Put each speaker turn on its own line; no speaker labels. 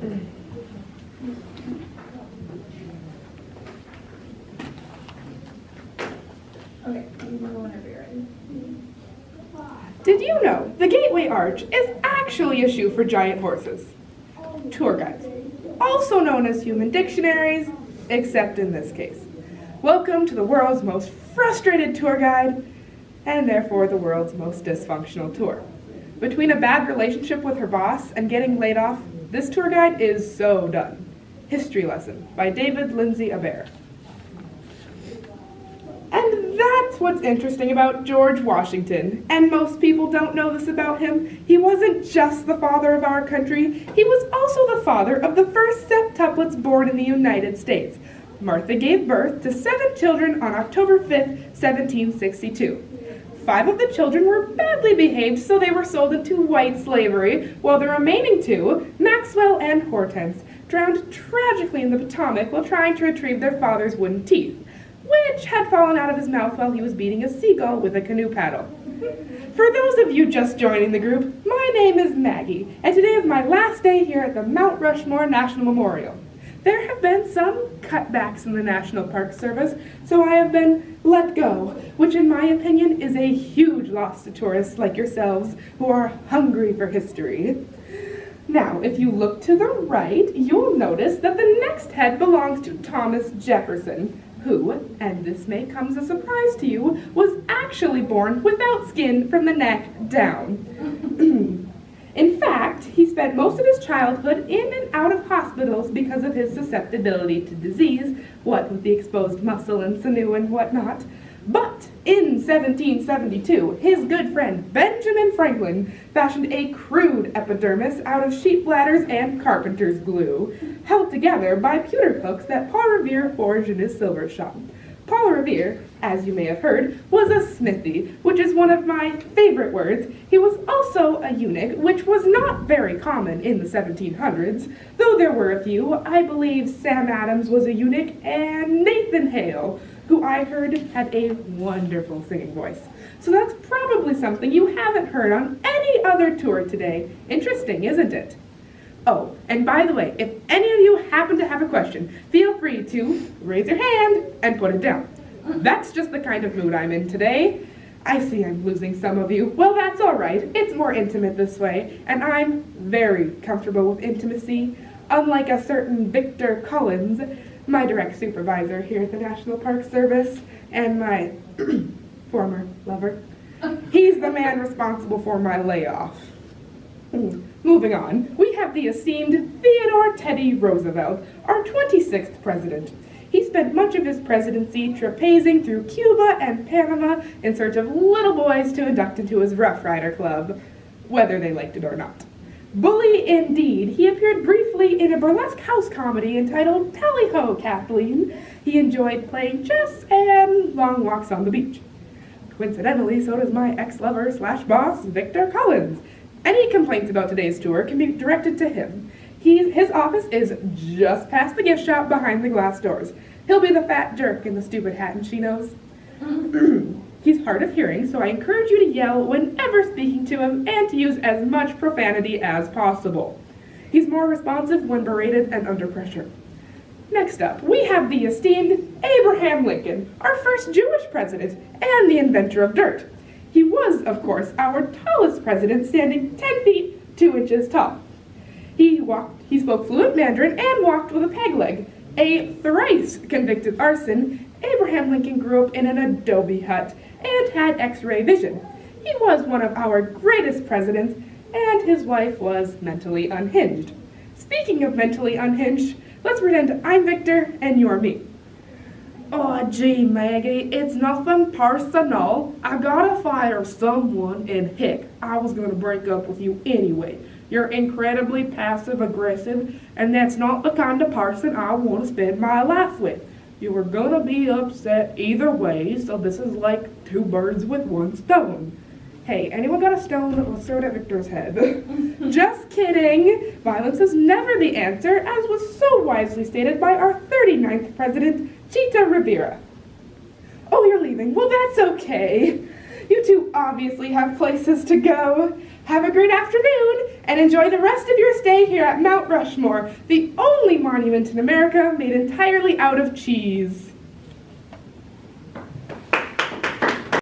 Okay, whenever you're ready.
Did you know the Gateway Arch is actually a shoe for giant horses? Tour guides, also known as human dictionaries, except in this case. Welcome to the world's most frustrated tour guide, and therefore the world's most dysfunctional tour. Between a bad relationship with her boss and getting laid off, this tour guide is so done. History Lesson by David Lindsay Aber. And that's what's interesting about George Washington, and most people don't know this about him. He wasn't just the father of our country, he was also the father of the first septuplets born in the United States. Martha gave birth to 7 children on October 5th, 1762. 5 of the children were badly behaved, so they were sold into white slavery, while the remaining 2, Maxwell and Hortense, drowned tragically in the Potomac while trying to retrieve their father's wooden teeth, which had fallen out of his mouth while he was beating a seagull with a canoe paddle. For those of you just joining the group, my name is Maggie, and today is my last day here at the Mount Rushmore National Memorial. There have been some cutbacks in the National Park Service, so I have been let go, which in my opinion is a huge loss to tourists like yourselves who are hungry for history. Now, if you look to the right, you'll notice that the next head belongs to Thomas Jefferson, who, and this may come as a surprise to you, was actually born without skin from the neck down. In fact, he spent most of his childhood in and out of hospitals because of his susceptibility to disease, what with the exposed muscle and sinew and whatnot. But in 1772, his good friend Benjamin Franklin fashioned a crude epidermis out of sheep bladders and carpenter's glue, held together by pewter hooks that Paul Revere forged in his silver shop. Paul Revere, as you may have heard, was a smithy, which is one of my favorite words. He was also a eunuch, which was not very common in the 1700s, though there were a few. I believe Sam Adams was a eunuch, and Nathan Hale, who I heard had a wonderful singing voice. So that's probably something you haven't heard on any other tour today. Interesting, isn't it? Oh, and by the way, if any of you happen to have a question, feel free to raise your hand and put it down. That's just the kind of mood I'm in today. I see I'm losing some of you. Well, that's all right. It's more intimate this way, and I'm very comfortable with intimacy, unlike a certain Victor Collins, my direct supervisor here at the National Park Service, and my former lover. He's the man responsible for my layoff. Moving on, we have the esteemed Theodore Teddy Roosevelt, our 26th president. He spent much of his presidency trapezing through Cuba and Panama in search of little boys to induct into his Rough Rider Club, whether they liked it or not. Bully indeed, he appeared briefly in a burlesque house comedy entitled Tally-Ho, Kathleen. He enjoyed playing chess and long walks on the beach. Coincidentally, so does my ex-lover slash boss, Victor Collins. Any complaints about today's tour can be directed to him. His office is just past the gift shop behind the glass doors. He'll be the fat jerk in the stupid hat and chinos. He's hard of hearing, so I encourage you to yell whenever speaking to him and to use as much profanity as possible. He's more responsive when berated and under pressure. Next up, we have the esteemed Abraham Lincoln, our first Jewish president and the inventor of dirt. He was, of course, our tallest president, standing 10 feet, 2 inches tall. He spoke fluent Mandarin and walked with a peg leg. A thrice convicted arson, Abraham Lincoln grew up in an adobe hut and had X-ray vision. He was one of our greatest presidents, and his wife was mentally unhinged. Speaking of mentally unhinged, let's pretend I'm Victor and you're me. Oh, gee, Maggie, it's nothing personal. I gotta fire someone, and heck, I was gonna break up with you anyway. You're incredibly passive-aggressive, and that's not the kind of person I want to spend my life with. You were gonna be upset either way, so this is like 2 birds with 1 stone. Hey, anyone got a stone? Let's throw it at Victor's head. Just kidding. Violence is never the answer, as was so wisely stated by our 39th president, Chita Rivera. Oh, you're leaving. Well, that's okay. You two obviously have places to go. Have a great afternoon, and enjoy the rest of your stay here at Mount Rushmore, the only monument in America made entirely out of cheese.